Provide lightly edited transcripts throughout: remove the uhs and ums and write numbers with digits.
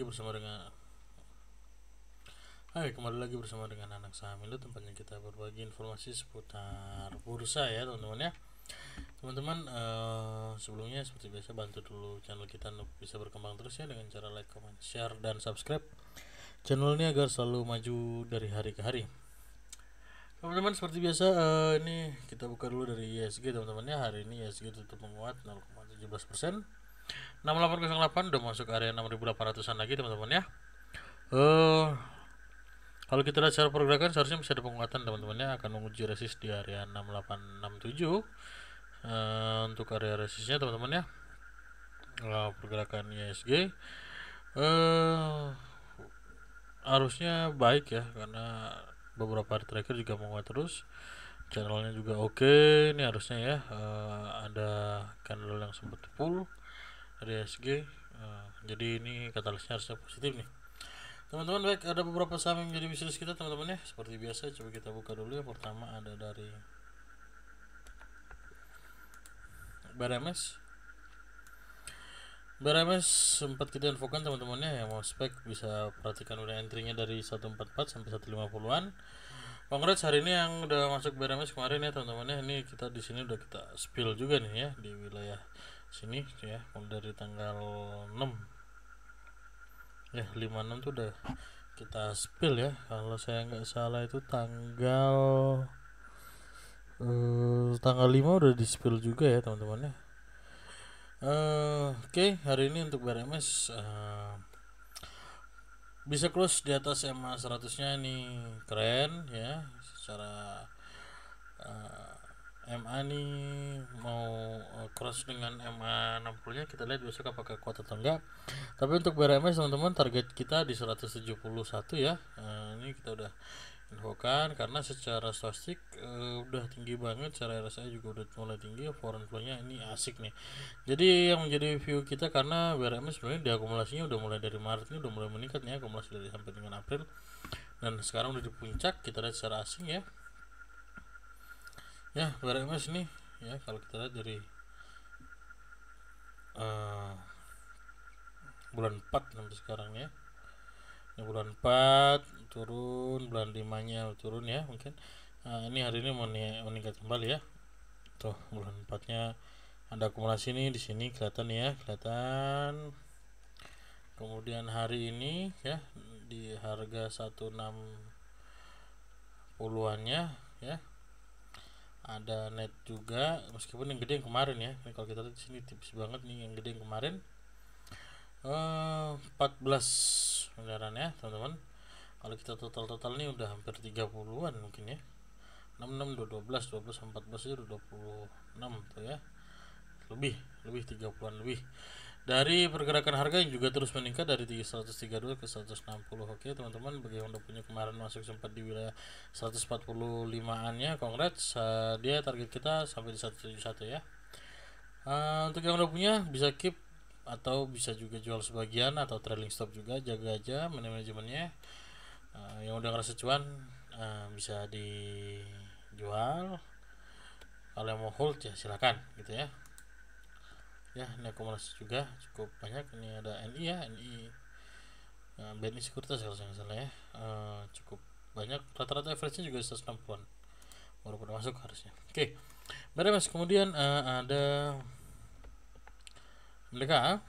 kembali lagi bersama dengan Anak Saham Indo, tempatnya kita berbagi informasi seputar bursa ya teman-teman ya. Teman-teman, sebelumnya seperti biasa bantu dulu channel kita untuk bisa berkembang terus ya dengan cara like, comment, share, dan subscribe channel ini agar selalu maju dari hari ke hari. Teman-teman, seperti biasa ini kita buka dulu dari ISG teman-teman ya. Hari ini ISG tutup menguat 0,17%. 6808 udah masuk area 6800-an lagi teman-teman ya. Kalau kita lihat secara pergerakan seharusnya bisa ada penguatan teman-teman ya, akan menguji resist di area 6867 untuk area resistnya teman-teman ya. Pergerakan ISG harusnya baik ya, karena beberapa hari terakhir juga menguat terus, channelnya juga oke. Ini harusnya ya ada candle yang sempat full dari ISG, jadi ini katalisnya harusnya positif nih teman-teman. Baik, ada beberapa saham yang menjadi bisnis kita teman-teman ya. Seperti biasa coba kita buka dulu. Yang pertama ada dari BRMS. BRMS sempat kita infokan teman-teman ya, yang mau spek bisa perhatikan udah entry-nya dari 144 sampai 150-an. Congrats hari ini yang udah masuk BRMS kemarin ya teman-teman ya. Ini kita di sini udah kita spill juga nih ya di wilayah sini ya, mulai dari tanggal 6 ya, 56 tuh udah kita spill ya, kalau saya nggak salah itu tanggal 5 udah di spill juga ya teman-teman ya. Oke, hari ini untuk BRMS bisa close di atas MA 100 nya, ini keren ya. Secara MA nih mau cross dengan MA 60 nya, kita lihat besok apakah kuat atau enggak. Tapi untuk BRMS teman-teman, target kita di 171 ya. Ini kita udah infokan karena secara stokastik udah tinggi banget, secara RSI juga udah mulai tinggi, foreign flow nya ini asik nih. Jadi yang menjadi view kita, karena BRMS sebenarnya diakumulasinya udah mulai dari Maret ini udah mulai meningkat nih, akumulasi dari sampai dengan April, dan sekarang udah di puncak. Kita lihat secara asing ya BRMS nih ya. Kalau kita lihat dari bulan 4 sampai sekarang ya, ini bulan 4 turun, bulan 5 nya turun ya mungkin. Ini hari ini meningkat kembali ya. Tuh bulan 4 nya ada akumulasi nih di sini, kelihatan ya, kelihatan. Kemudian hari ini ya di harga 160-an nya ya, ada net juga, meskipun yang gede yang kemarin ya. Ini kalau kita lihat di sini tipis banget nih yang gede yang kemarin, 14 miliaran ya teman-teman. Kalau kita total nih udah hampir 30-an mungkin ya, 66 12 14 itu udah 26 tuh ya, lebih 30-an lebih. Dari pergerakan harga yang juga terus meningkat dari 132 ke 160. Oke teman-teman, bagi yang udah punya kemarin masuk sempat di wilayah 145-an nya, congrats. Dia target kita sampai di 171 ya. Untuk yang udah punya bisa keep atau bisa juga jual sebagian atau trailing stop juga, jaga aja manajemennya. Yang udah ngerasa cuan bisa dijual, kalau yang mau hold ya silakan gitu ya. Ini akumulasi juga cukup banyak. Ini ada NI ya, NI BNI Sekuritas kalau saya nggak salah ya, cukup banyak. Rata-rata average nya juga 160-an baru pada masuk harusnya. Oke, BRMS. Kemudian ada MDKA,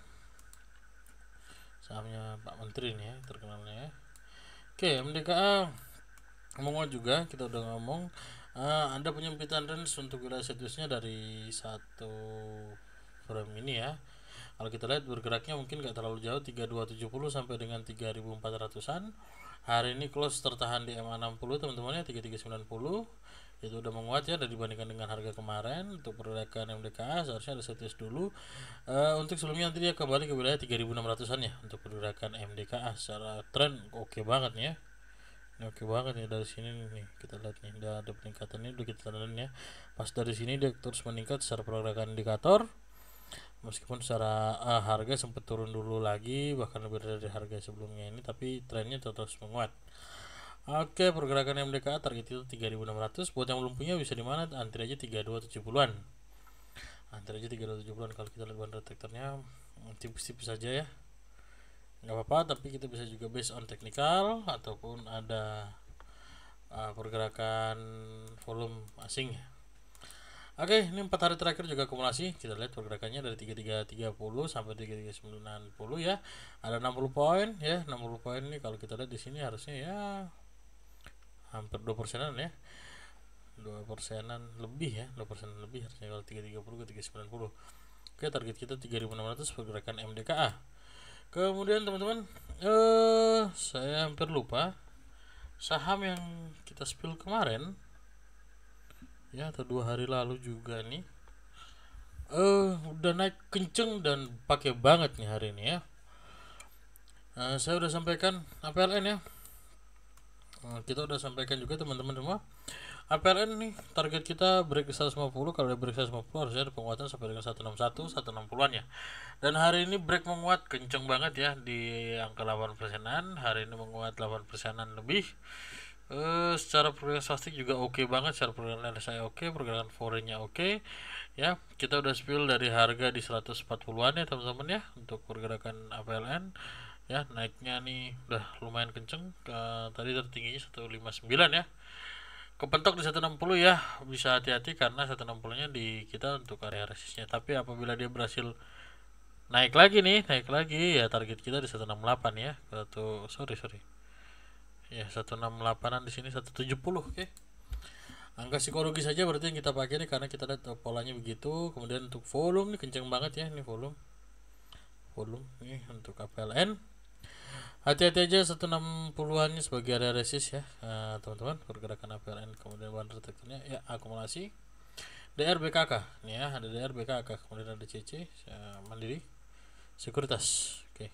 sahamnya Pak Menteri nih ya, terkenalnya ya. Oke, MDKA ngomong juga, kita udah ngomong ada penyempitan range untuk wilayah setusnya dari satu frame ini ya. Kalau kita lihat bergeraknya mungkin gak terlalu jauh, 3270 sampai dengan 3400-an. Hari ini close tertahan di MA 60 teman-teman ya, 3390. Itu udah menguat ya dari dibandingkan dengan harga kemarin. Untuk pergerakan MDKA seharusnya ada setus dulu. Untuk sebelumnya nanti dia kembali ke wilayah 3600-an ya. Untuk pergerakan MDKA secara tren oke banget nih ya. Ini oke banget nih dari sini nih, kita lihat nih udah ada peningkatan ini, udah kita lihat ya. Pas dari sini dia terus meningkat secara pergerakan indikator, meskipun secara harga sempat turun dulu lagi, bahkan lebih dari harga sebelumnya ini, tapi trennya terus menguat. Oke, pergerakan MDKA target itu 3600. Buat yang belum punya bisa di mana? Antri aja 3270-an. Antri aja 3270-an. Kalau kita lihat band retraktornya tipis-tipis saja ya. nggak apa-apa, tapi kita bisa juga based on technical ataupun ada pergerakan volume asing. Oke, ini 4 hari terakhir juga akumulasi. Kita lihat pergerakannya dari 3330 sampai 3390 ya. Ada 60 poin ya. 60 poin ini kalau kita lihat di sini harusnya ya hampir 2%-an ya. 2%-an lebih ya, 2% lebih harusnya kalau 330 ke 390. Oke, target kita 3600 pergerakan MDKA. Kemudian teman-teman, saya hampir lupa saham yang kita spill kemarin ya, atau 2 hari lalu juga nih, udah naik kenceng dan pakai banget nih hari ini ya. Saya udah sampaikan APLN ya. Kita udah sampaikan juga teman-teman semua. APLN nih target kita break 150. Kalau udah break 150 harusnya ada penguatan sampai dengan 161, 160-an ya. Dan hari ini break menguat kenceng banget ya di angka 8%-an. Hari ini menguat 8%-an lebih. Secara pergerakan swastik juga oke banget, secara pergerakan LSI oke, pergerakan foreignnya oke ya. Kita udah spill dari harga di 140-an ya teman-teman ya untuk pergerakan APLN ya. Naiknya nih udah lumayan kenceng, tadi tertingginya 159 ya, kepentok di 160 ya. Bisa hati-hati karena 160 nya di kita untuk area resistnya, tapi apabila dia berhasil naik lagi ya target kita di 168 ya. Sorry ya, 168an di sini 170. Oke. Angka psikologis saja berarti yang kita pakai nih, karena kita lihat polanya begitu. Kemudian untuk volume nih kenceng banget ya, ini volume nih untuk APLN. Hati-hati aja 160-an nya sebagai area resist ya, teman-teman. Pergerakan APLN, kemudian bahan retaktornya ya, akumulasi DR BKK nih ya, ada DR BKK, kemudian ada CC Mandiri Sekuritas. Oke.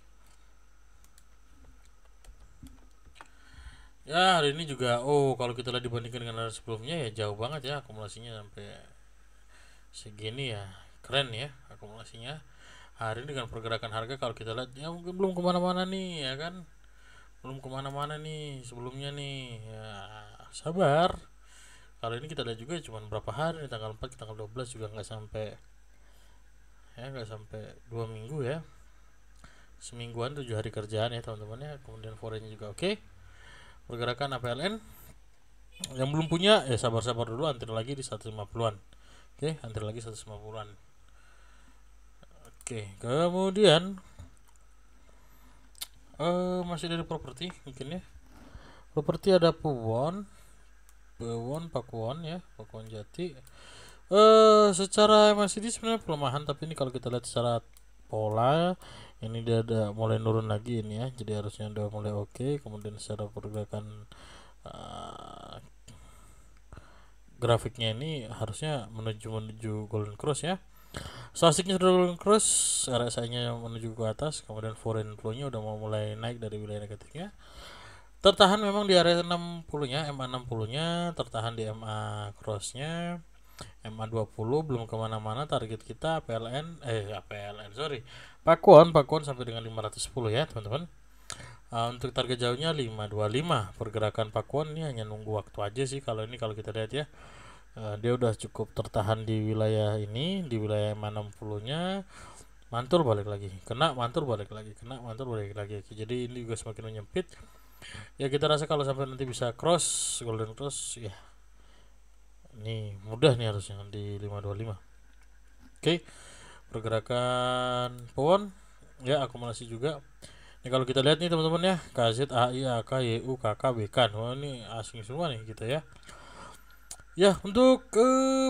Ya, hari ini juga kalau kita lihat dibandingkan dengan hari sebelumnya ya jauh banget ya akumulasinya sampai segini ya. Keren ya akumulasinya. Hari ini dengan pergerakan harga kalau kita lihat ya mungkin belum kemana-mana nih ya kan. Belum kemana-mana nih sebelumnya nih ya, sabar. Kalau ini kita lihat juga cuma berapa hari nih, tanggal 4 ke tanggal 12 juga nggak sampai 2 minggu ya. Semingguan, 7 hari kerjaan ya teman-teman ya. Kemudian foreignnya juga oke. Pergerakan APLN yang belum punya ya sabar-sabar dulu, antri lagi di 150-an. Oke, antri lagi 150-an. Oke, kemudian masih dari properti mungkin ya. Properti ada Pakuwon ya, Pakuwon Jati. Secara MACD sebenarnya pelemahan, tapi ini kalau kita lihat secara pola ini dia ada mulai nurun lagi ini ya, jadi harusnya udah mulai oke. Kemudian secara pergerakan grafiknya ini harusnya menuju golden cross ya. Swastiknya sudah golden cross, RSI nya menuju ke atas, kemudian foreign flow nya udah mau mulai naik dari wilayah negatifnya. Tertahan memang di area 60 nya, MA 60 nya tertahan di MA cross nya, MA 20 belum kemana-mana. Target kita Pakuwon sampai dengan 510 ya teman-teman. Untuk target jauhnya 525. Pergerakan Pakuwon ini hanya nunggu waktu aja sih kalau kita lihat ya. Dia udah cukup tertahan di wilayah ini, di wilayah MA 60 nya, mantul balik lagi, kena mantul balik lagi. Jadi ini juga semakin menyempit ya. Kita rasa kalau sampai nanti bisa cross golden cross ya, ini mudah nih harusnya di 525. Oke. Pergerakan Pakuwon ya, akumulasi juga. Ini kalau kita lihat nih teman-teman ya, KZ, AI, AK, YU, KK, BK. Ini asing semua nih kita ya. Ya, untuk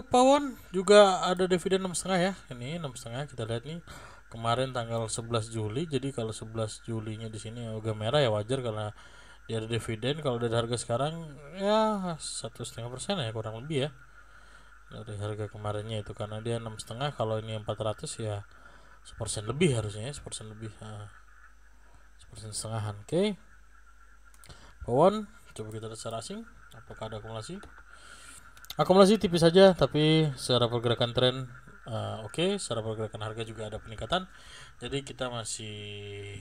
Pakuwon juga ada dividen 6,5 ya. Ini 6,5 kita lihat nih. Kemarin tanggal 11 Juli. Jadi kalau 11 Julinya di sini agak merah ya, wajar karena dia ada dividen. Kalau dari harga sekarang ya 1,5% ya kurang lebih ya. Dari harga kemarinnya itu, karena dia 6,5, kalau ini 400 ya 1% lebih harusnya ya, 1% lebih. 1,5%. Oke. Pakuwon coba kita lihat secara asing apakah ada akumulasi tipis saja, tapi secara pergerakan tren oke. Secara pergerakan harga juga ada peningkatan, jadi kita masih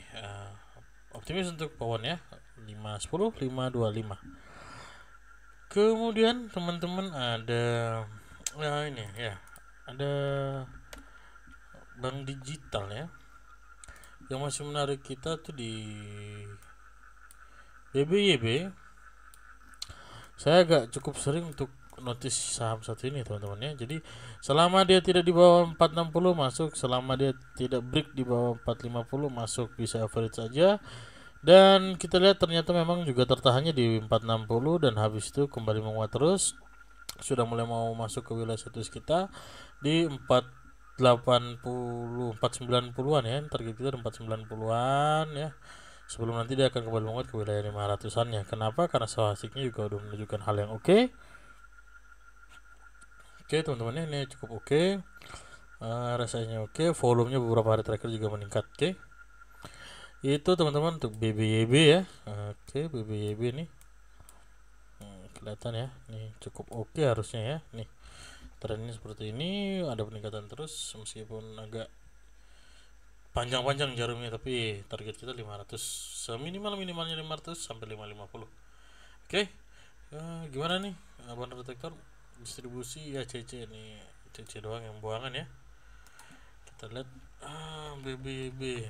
optimis untuk Pakuwon ya, 510, 525. Kemudian teman-teman ada ini ya, ada bank digital ya. Yang masih menarik kita tuh di BBYB. Saya agak cukup sering untuk notice saham satu ini teman-teman ya. Jadi selama dia tidak di bawah 460 masuk, selama dia tidak break di bawah 450 masuk, bisa average saja. Dan kita lihat ternyata memang juga tertahannya di 460 dan habis itu kembali menguat terus. Sudah mulai mau masuk ke wilayah status kita di 480 490-an ya. Target kita 490-an ya. Sebelum nanti dia akan kembali menguat ke wilayah 500-annya. Kenapa? Karena stochastiknya juga udah menunjukkan hal yang oke. Oke teman-teman, ini cukup oke. RSI-nya oke, volumenya beberapa hari terakhir juga meningkat. Oke. Itu teman-teman untuk BBYB ya. Oke, BBYB nih. Kelihatan ya. Nih cukup oke harusnya ya. Nih. Trennya seperti ini, ada peningkatan terus meskipun agak panjang-panjang jarumnya, tapi target kita 500, seminimal-minimalnya 500 sampai 550. Oke. Gimana nih Abang Detektor? Distribusi ya CC nih, CC doang yang buangan ya. Kita lihat BBB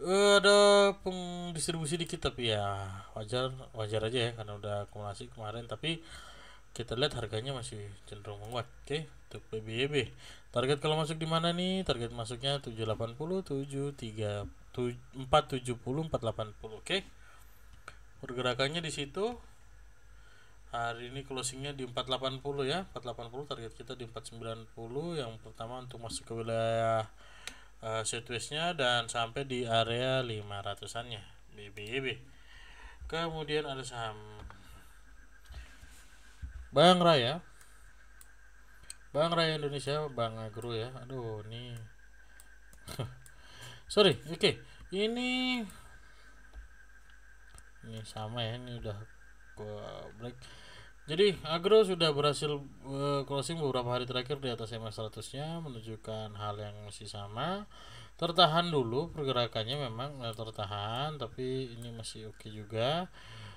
ada pengdistribusi dikit, tapi ya wajar aja ya karena udah akumulasi kemarin. Tapi kita lihat harganya masih cenderung menguat. Oke, untuk BBYB target kalau masuk di mana nih? Target masuknya 780, 73, 470, 480. Oke, pergerakannya di situ. Hari ini closingnya di 480 ya, 480. Target kita di 490. Yang pertama untuk masuk ke wilayah sideways-nya dan sampai di area 500-annya BBYB. Kemudian ada saham Bank Raya Indonesia, Bank Agro ya. Aduh, ini sorry. Oke. Ini sama ya, ini udah gua break. Jadi Agro sudah berhasil closing beberapa hari terakhir di atas EMA 100-nya, menunjukkan hal yang masih sama. Tertahan dulu pergerakannya, memang tertahan, tapi ini masih oke juga.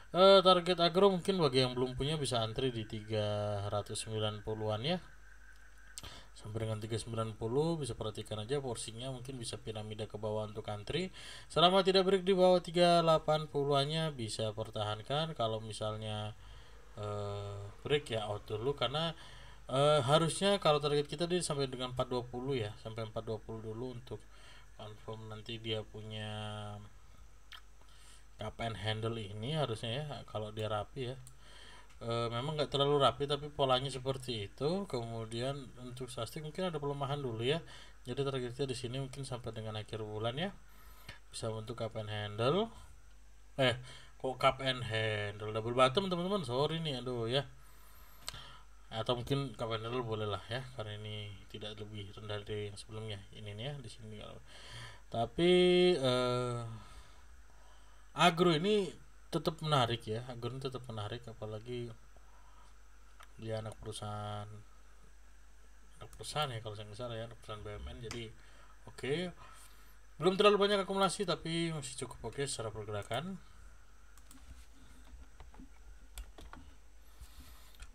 Target Agro mungkin bagi yang belum punya bisa antri di 390-an ya. Sampai dengan 390 bisa perhatikan aja porsinya, mungkin bisa piramida ke bawah untuk antri. Selama tidak break di bawah 380-annya bisa pertahankan. Kalau misalnya break ya out dulu, karena harusnya kalau target kita dia sampai dengan 420 ya, sampai 420 dulu untuk confirm nanti dia punya cup and handle ini harusnya ya, kalau dia rapi ya. Memang nggak terlalu rapi tapi polanya seperti itu. Kemudian untuk saham mungkin ada pelemahan dulu ya, jadi targetnya di sini mungkin sampai dengan akhir bulan ya, bisa untuk cup and handle. Kok cup and handle double bottom teman-teman, sorry nih, aduh ya. Atau mungkin cup and handle boleh lah ya, karena ini tidak lebih rendah dari yang sebelumnya. Ini nih ya di sini. Tapi Agro ini tetap menarik ya. Agro ini tetap menarik, apalagi dia anak perusahaan ya kalau saya nggak salah ya, anak perusahaan BUMN. Jadi oke. Belum terlalu banyak akumulasi tapi masih cukup oke secara pergerakan.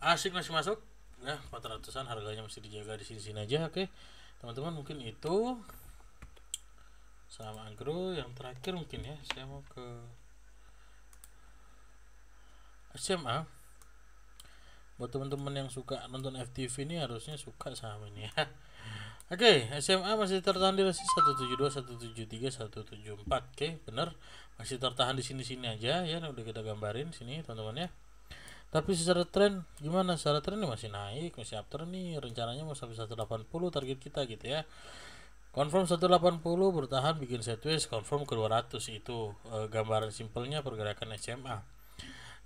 Asik masih masuk ya, 400-an harganya masih dijaga di sini-sini aja. Oke teman-teman, mungkin itu sama Agro. Yang terakhir mungkin ya, saya mau ke SMA. Buat teman-teman yang suka nonton FTV ini harusnya suka saham ini ya. Oke, SMA masih tertahan di resist 172, 173, 174. Oke, benar. Masih tertahan di sini-sini aja ya, udah kita gambarin sini teman-teman ya. Tapi secara tren gimana? Secara tren masih naik, masih uptrend nih. Rencananya mau sampai 180 target kita gitu ya. Confirm 180, bertahan bikin sideways, confirm ke 200. Itu gambaran simpelnya pergerakan SMA.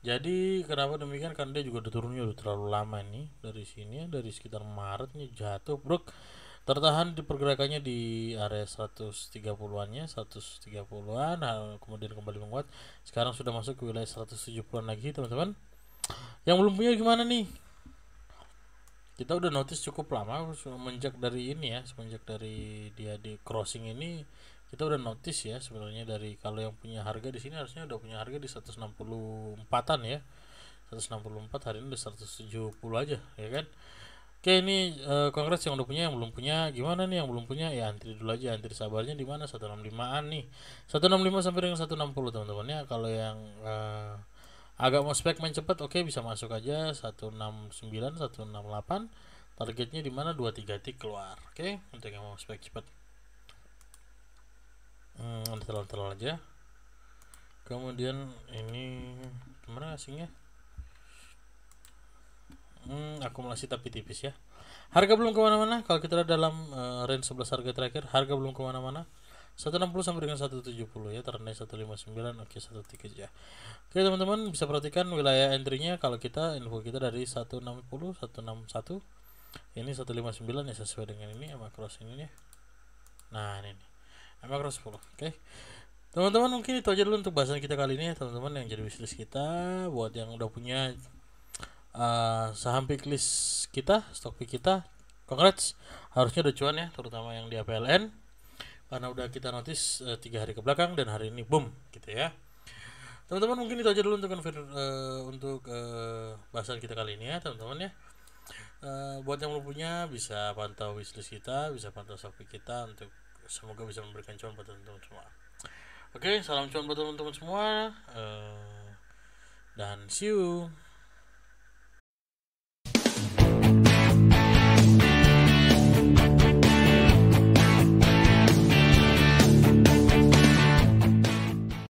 Jadi kenapa demikian? Karena dia juga udah turunnya udah terlalu lama nih. Dari sini, dari sekitar Maret nih jatuh bro. Tertahan di pergerakannya di area 130-annya, 130-an, kemudian kembali menguat. Sekarang sudah masuk ke wilayah 170-an lagi teman-teman. Yang belum punya gimana nih? Kita udah notice cukup lama semenjak dari ini ya, semenjak dari dia di crossing ini kita udah notice ya sebenarnya. Dari kalau yang punya harga di sini harusnya udah punya harga di 164-an ya. 164, hari ini udah 170 aja ya kan. Oke, ini congrats yang udah punya, yang belum punya gimana nih? Yang belum punya ya antri dulu aja, antri sabarnya di mana? 165-an nih. 165 sampai dengan 160 teman-teman ya. Kalau yang agak mau spek main cepet, oke, bisa masuk aja 169, 168. Targetnya di mana? 23 tik keluar. Oke, untuk yang mau spek cepet. Terlalu aja. Kemudian ini gimana asingnya? Akumulasi tapi tipis ya. Harga belum kemana-mana. Kalau kita lihat dalam range 11 harga terakhir, harga belum kemana-mana. 160 sampai dengan 170 ya, terendah 159, oke 13 ya. Oke teman-teman, bisa perhatikan wilayah entry-nya. Kalau kita info kita dari 160, 161, ini 159 ya, sesuai dengan ini sama cross ini ya. Nah ini nih, sama cross 10. Oke teman-teman, mungkin itu aja dulu untuk bahasan kita kali ini ya teman-teman, yang jadi wishlist kita. Buat yang udah punya saham pick list kita, stock pick kita, congrats, harusnya udah cuan ya, terutama yang di APLN, karena udah kita notice 3 hari ke belakang dan hari ini boom gitu ya. Teman-teman, mungkin itu aja dulu untuk bahasan kita kali ini ya teman-teman ya. Buat yang belum punya, bisa pantau wishlist kita, bisa pantau stock pick kita, untuk semoga bisa memberikan cuan buat teman-teman semua. Oke, salam cuan buat teman-teman semua, dan see you.